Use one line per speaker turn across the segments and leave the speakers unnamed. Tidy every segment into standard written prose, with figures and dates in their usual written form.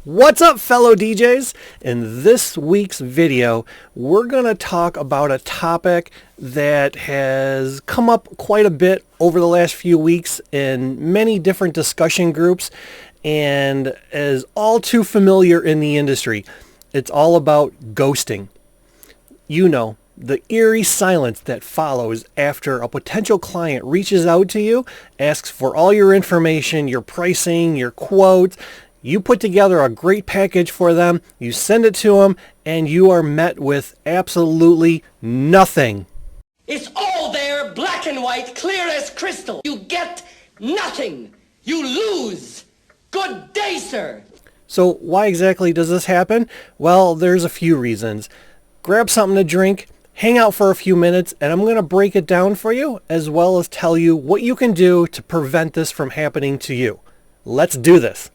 What's up, fellow DJs? In this week's video, we're going to talk about a topic that has come up quite a bit over the last few weeks in many different discussion groups and is all too familiar in the industry. It's all about ghosting. You know, the eerie silence that follows after a potential client reaches out to you, asks for all your information, your pricing, your quotes. You put together a great package for them, you send it to them, and you are met with absolutely nothing.
It's all there, black and white, clear as crystal. You get nothing. You lose. Good day, sir.
So why exactly does this happen? Well, there's a few reasons. Grab something to drink, hang out for a few minutes, and I'm going to break it down for you, as well as tell you what you can do to prevent this from happening to you. Let's do this.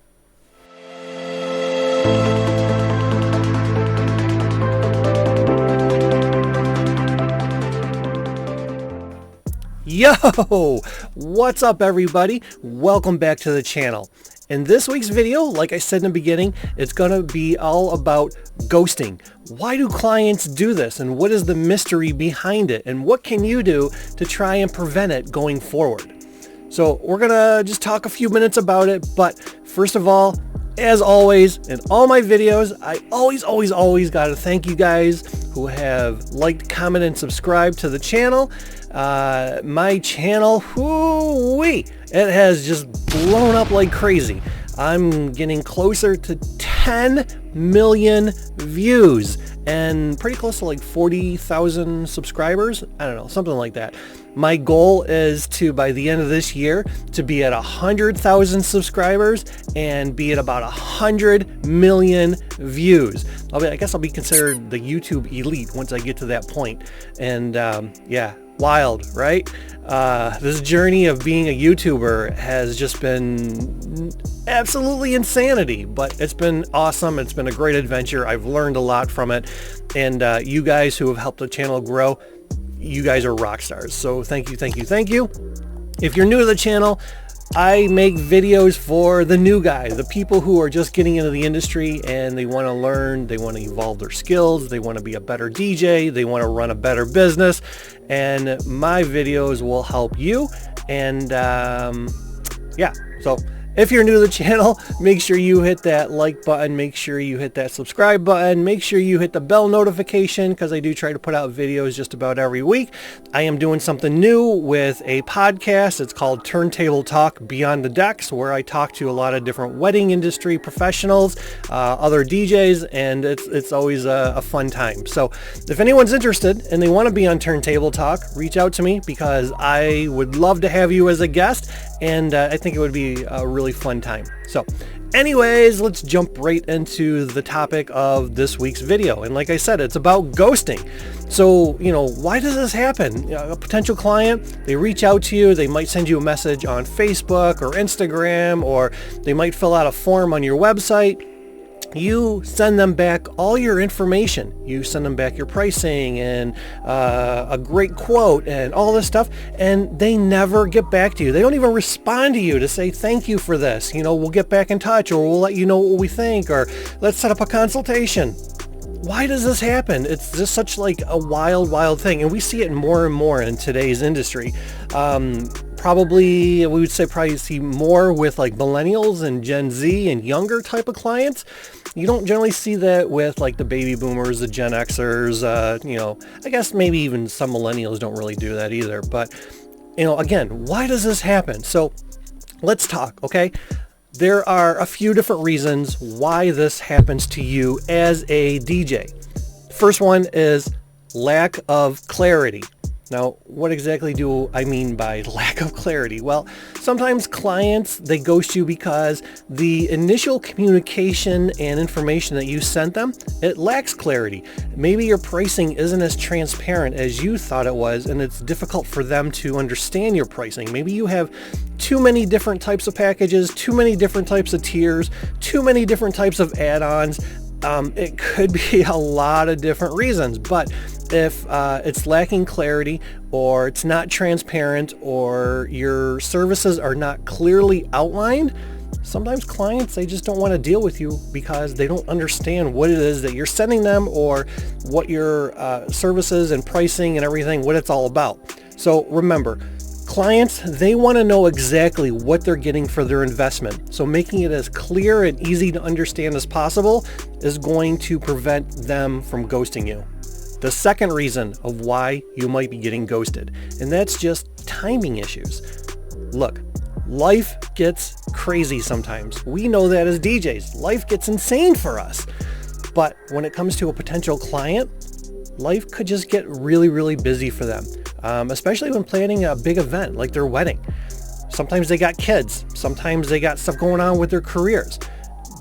Yo! What's up, everybody? Welcome back to the channel. In this week's video, like I said in the beginning, it's going to be all about ghosting. Why do clients do this, and what is the mystery behind it, and what can you do to try and prevent it going forward? So we're going to just talk a few minutes about it, but first of all, as always, in all my videos, I always got to thank you guys who have liked, commented, and subscribed to the channel. My channel, it has just blown up like crazy. I'm getting closer to 10 million views and pretty close to like 40,000 subscribers. I don't know, something like that. My goal is to, by the end of this year, to be at 100,000 subscribers and be at about 100 million views. I guess I'll be considered the YouTube elite once I get to that point. And yeah, wild, right? This journey of being a YouTuber has just been absolutely insanity, but it's been awesome. It's been a great adventure. I've learned a lot from it. And you guys who have helped the channel grow, you guys are rock stars. So thank you. If you're new to the channel, I make videos for the new guy, the people who are just getting into the industry and they want to learn, they want to evolve their skills, they want to be a better DJ, they want to run a better business, and my videos will help you. And yeah, so if you're new to the channel, make sure you hit that like button, make sure you hit that subscribe button, make sure you hit the bell notification, because I do try to put out videos just about every week. I am doing something new with a podcast. It's called Turntable Talk Beyond the Decks, where I talk to a lot of different wedding industry professionals, other DJs, and it's always a fun time. So if anyone's interested and they want to be on Turntable Talk, reach out to me, because I would love to have you as a guest, and I think it would be a really fun time. So anyways, let's jump right into the topic of this week's video. And like I said, it's about ghosting. So, you know, why does this happen? A potential client, they reach out to you, they might send you a message on Facebook or Instagram, or they might fill out a form on your website. You send them back all your information. You send them back your pricing and a great quote and all this stuff, and they never get back to you. They don't even respond to you to say thank you for this. You know, we'll get back in touch, or we'll let you know what we think, or let's set up a consultation. Why does this happen? It's just such like a wild thing, and we see it more and more in today's industry. We would probably see more with like millennials and Gen Z and younger type of clients. You don't generally see that with like the baby boomers, the Gen Xers, you know, I guess maybe even some millennials don't really do that either. But, you know, again, why does this happen? So let's talk, okay? There are a few different reasons why this happens to you as a DJ. First one is lack of clarity. Now, what exactly do I mean by lack of clarity? Well, sometimes clients, they ghost you because the initial communication and information that you sent them, it lacks clarity. Maybe your pricing isn't as transparent as you thought it was, and it's difficult for them to understand your pricing. Maybe you have too many different types of packages, too many different types of tiers, too many different types of add-ons. It could be a lot of different reasons, but if it's lacking clarity, or it's not transparent, or your services are not clearly outlined, Sometimes clients, they just don't want to deal with you because they don't understand what it is that you're sending them or what your services and pricing and everything, what it's all about. So remember, clients, they want to know exactly what they're getting for their investment. So making it as clear and easy to understand as possible is going to prevent them from ghosting you. The second reason of why you might be getting ghosted, and that's just timing issues. Look, life gets crazy sometimes. We know that as DJs. Life gets insane for us. But when it comes to a potential client, life could just get really, really busy for them, especially when planning a big event like their wedding. Sometimes they got kids. Sometimes they got stuff going on with their careers.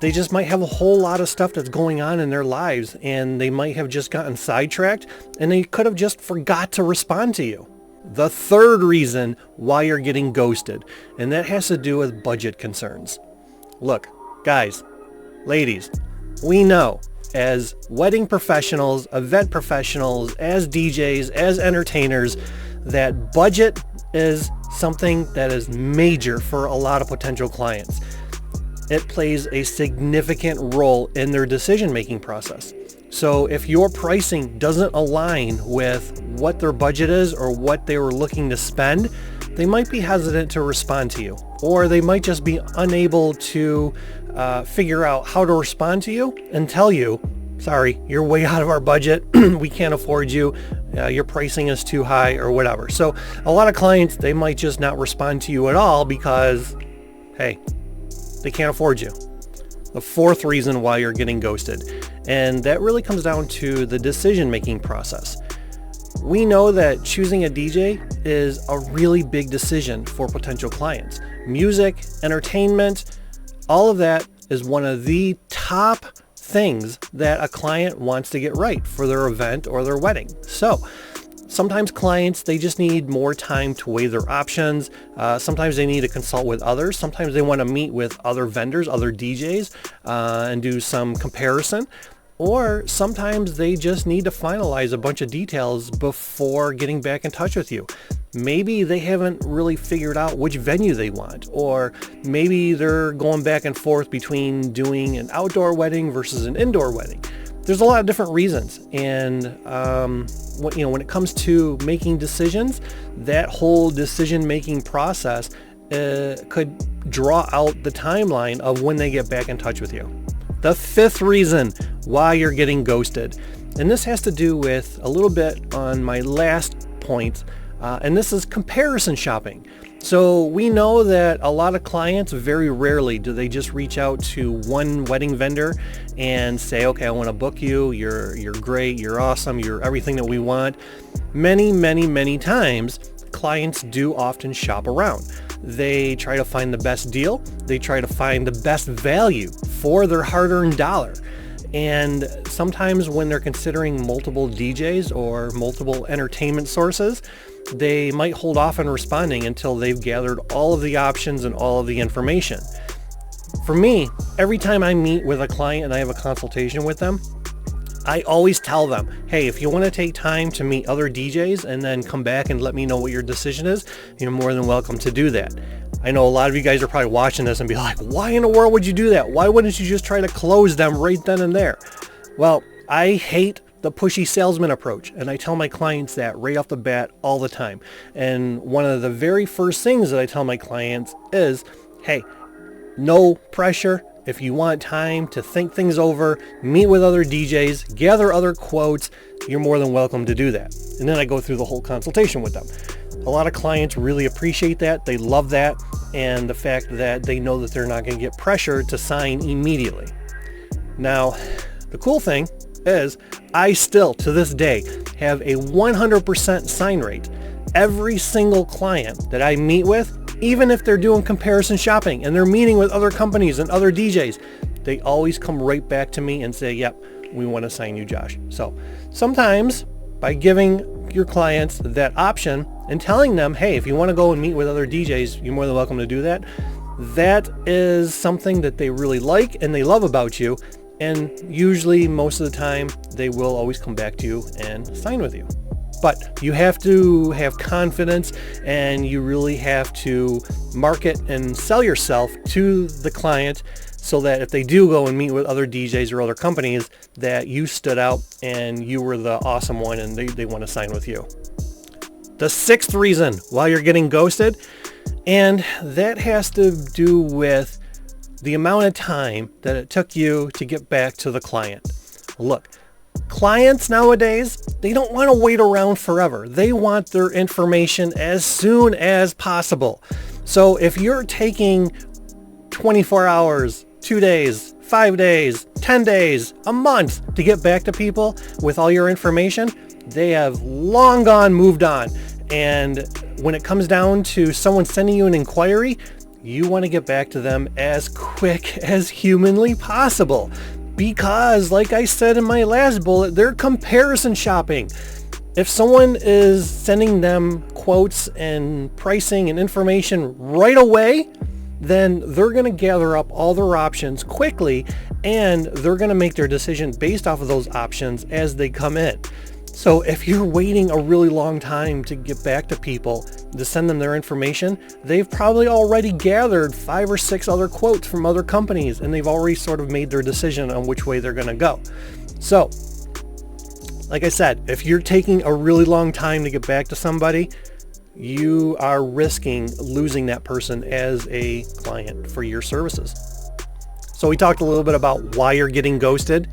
They just might have a whole lot of stuff that's going on in their lives, and they might have just gotten sidetracked, and they could have just forgot to respond to you. The third reason why you're getting ghosted, and that has to do with budget concerns. Look, guys, ladies, we know as wedding professionals, event professionals, as DJs, as entertainers, that budget is something that is major for a lot of potential clients. It plays a significant role in their decision-making process. So if your pricing doesn't align with what their budget is or what they were looking to spend, they might be hesitant to respond to you, or they might just be unable to figure out how to respond to you and tell you, sorry, you're way out of our budget. We can't afford you. Your pricing is too high or whatever. So a lot of clients, they might just not respond to you at all because, hey, they can't afford you. The fourth reason why you're getting ghosted, and that really comes down to the decision-making process. We know that choosing a DJ is a really big decision for potential clients. Music, entertainment, all of that is one of the top things that a client wants to get right for their event or their wedding. So sometimes clients, they just need more time to weigh their options. Sometimes they need to consult with others. Sometimes they want to meet with other vendors, other DJs, and do some comparison. Or sometimes they just need to finalize a bunch of details before getting back in touch with you. Maybe they haven't really figured out which venue they want, or maybe they're going back and forth between doing an outdoor wedding versus an indoor wedding. There's a lot of different reasons, and when it comes to making decisions, that whole decision-making process could draw out the timeline of when they get back in touch with you. The fifth reason why you're getting ghosted, and this has to do with a little bit on my last point, and this is comparison shopping. So we know that a lot of clients, very rarely do they just reach out to one wedding vendor and say, okay, I want to book you. You're great. You're awesome. You're everything that we want. Many, many, many times, clients do often shop around. They try to find the best deal. They try to find the best value for their hard-earned dollar. And sometimes when they're considering multiple DJs or multiple entertainment sources, they might hold off on responding until they've gathered all of the options and all of the information. For me, every time I meet with a client and I have a consultation with them, I always tell them, hey, if you want to take time to meet other DJs and then come back and let me know what your decision is, you're more than welcome to do that. I know a lot of you guys are probably watching this and be like, why in the world would you do that? Why wouldn't you just try to close them right then and there? Well, I hate the pushy salesman approach, and I tell my clients that right off the bat all the time. And one of the very first things that I tell my clients is, hey, no pressure. If you want time to think things over, meet with other DJs, gather other quotes, you're more than welcome to do that. And then I go through the whole consultation with them. A lot of clients really appreciate that. They love that. And the fact that they know that they're not going to get pressured to sign immediately. Now, the cool thing is I still, to this day, have a 100% sign rate. Every single client that I meet with, even if they're doing comparison shopping and they're meeting with other companies and other DJs, they always come right back to me and say, yep, we want to sign you, Josh. So sometimes by giving your clients that option and telling them, hey, if you want to go and meet with other DJs, you're more than welcome to do that. That is something that they really like and they love about you. And usually most of the time they will always come back to you and sign with you. But you have to have confidence, and you really have to market and sell yourself to the client so that if they do go and meet with other DJs or other companies, that you stood out and you were the awesome one and they want to sign with you. The sixth reason why you're getting ghosted, and that has to do with the amount of time that it took you to get back to the client. Look, clients nowadays, they don't want to wait around forever. They want their information as soon as possible. So if you're taking 24 hours, 2 days, 5 days, 10 days, a month to get back to people with all your information, they have long gone moved on. And when it comes down to someone sending you an inquiry, you want to get back to them as quick as humanly possible. Because, like I said in my last bullet, they're comparison shopping. If someone is sending them quotes and pricing and information right away, then they're going to gather up all their options quickly, and they're going to make their decision based off of those options as they come in. So if you're waiting a really long time to get back to people, to send them their information, they've probably already gathered 5 or 6 other quotes from other companies, and they've already sort of made their decision on which way they're going to go. So, like I said, if you're taking a really long time to get back to somebody, you are risking losing that person as a client for your services. So we talked a little bit about why you're getting ghosted.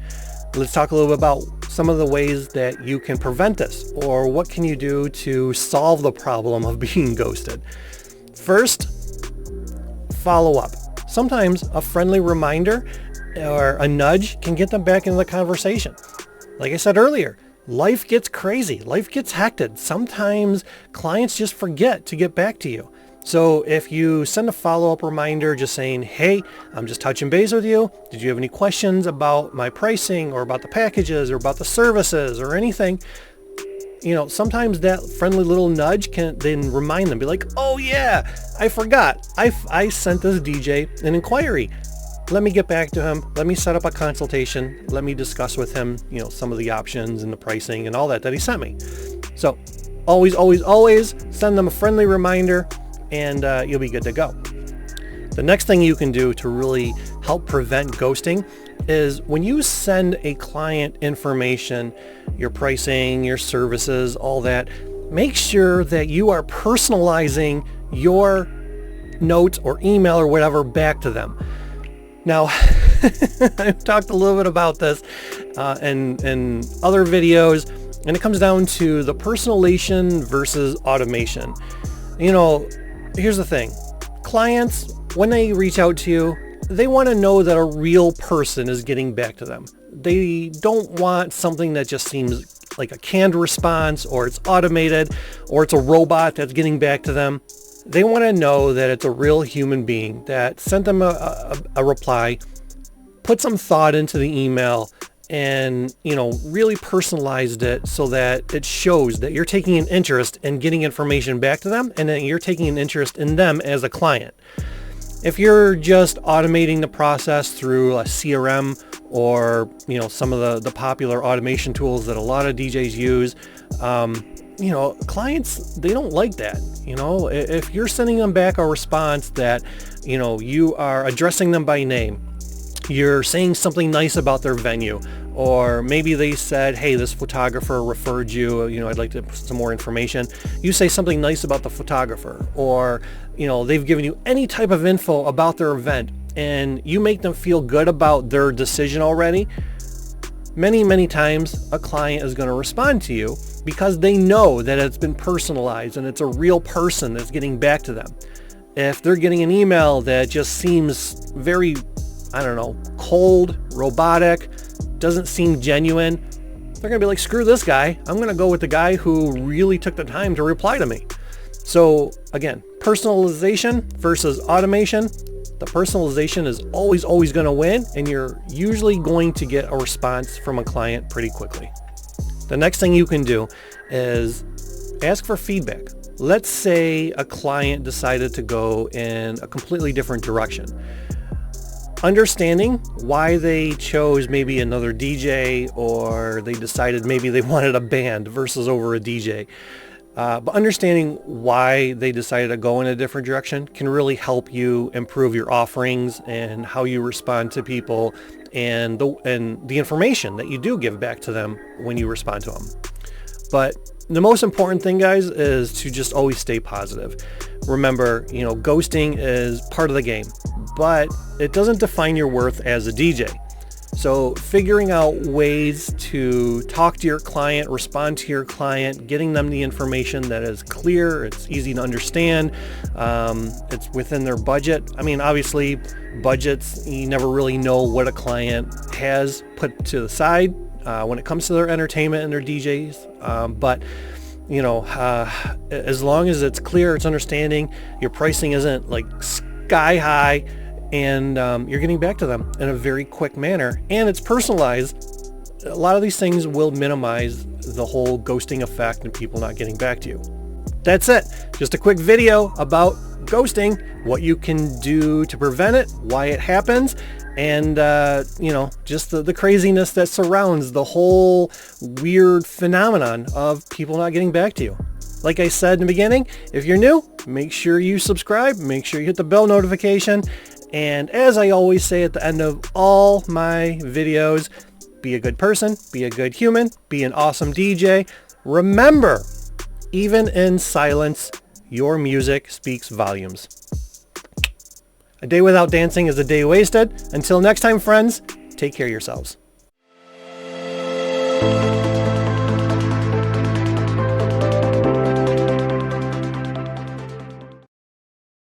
Let's talk a little bit about some of the ways that you can prevent this, or what can you do to solve the problem of being ghosted. First, follow up. Sometimes a friendly reminder or a nudge can get them back into the conversation. Like I said earlier, life gets crazy. Life gets hectic. Sometimes clients just forget to get back to you. So if you send a follow-up reminder just saying, hey, I'm just touching base with you. Did you have any questions about my pricing or about the packages or about the services or anything? You know, sometimes that friendly little nudge can then remind them, be like, oh yeah, I forgot. I sent this DJ an inquiry. Let me get back to him. Let me set up a consultation. Let me discuss with him, you know, some of the options and the pricing and all that he sent me. So always, always, always send them a friendly reminder, and you'll be good to go. The next thing you can do to really help prevent ghosting is when you send a client information, your pricing, your services, all that, make sure that you are personalizing your note or email or whatever back to them. Now, I've talked a little bit about this in other videos, and it comes down to the personalization versus automation. You know, here's the thing. Clients, when they reach out to you, they want to know that a real person is getting back to them. They don't want something that just seems like a canned response, or it's automated, or it's a robot that's getting back to them. They want to know that it's a real human being that sent them a reply, put some thought into the email, and, you know, really personalized it so that it shows that you're taking an interest in getting information back to them, and that you're taking an interest in them as a client. If you're just automating the process through a CRM or, you know, some of the popular automation tools that a lot of DJs use, you know, clients, they don't like that. You know, if you're sending them back a response that, you know, you are addressing them by name, you're saying something nice about their venue, or maybe they said, hey, this photographer referred you, you know, I'd like to put some more information. You say something nice about the photographer, or, you know, they've given you any type of info about their event, and you make them feel good about their decision already. Many, many times a client is going to respond to you because they know that it's been personalized and it's a real person that's getting back to them. If they're getting an email that just seems very, I don't know, cold, robotic, doesn't seem genuine, they're going to be like, screw this guy. I'm going to go with the guy who really took the time to reply to me. So again, personalization versus automation. The personalization is always, always going to win, and you're usually going to get a response from a client pretty quickly. The next thing you can do is ask for feedback. Let's say a client decided to go in a completely different direction. understanding why they chose maybe another DJ, or they decided maybe they wanted a band versus over a DJ. But understanding why they decided to go in a different direction can really help you improve your offerings and how you respond to people, and the information that you do give back to them when you respond to them. But the most important thing, guys, is to just always stay positive. Remember, ghosting is part of the game, but it doesn't define your worth as a DJ. So figuring out ways to talk to your client, respond to your client, getting them the information that is clear, it's easy to understand, it's within their budget. I mean, obviously, budgets, you never really know what a client has put to the side when it comes to their entertainment and their DJs. But as long as it's clear, it's understanding, your pricing isn't like sky high, and you're getting back to them in a very quick manner, and it's personalized, a lot of these things will minimize the whole ghosting effect and people not getting back to you. That's it. Just a quick video about ghosting, what you can do to prevent it, why it happens, and just the craziness that surrounds the whole weird phenomenon of people not getting back to you. Like I said in the beginning, if you're new, make sure you subscribe, make sure you hit the bell notification, and as I always say at the end of all my videos, be a good person, be a good human, be an awesome DJ. Remember, even in silence, your music speaks volumes. A day without dancing is a day wasted. Until next time, friends, take care of yourselves.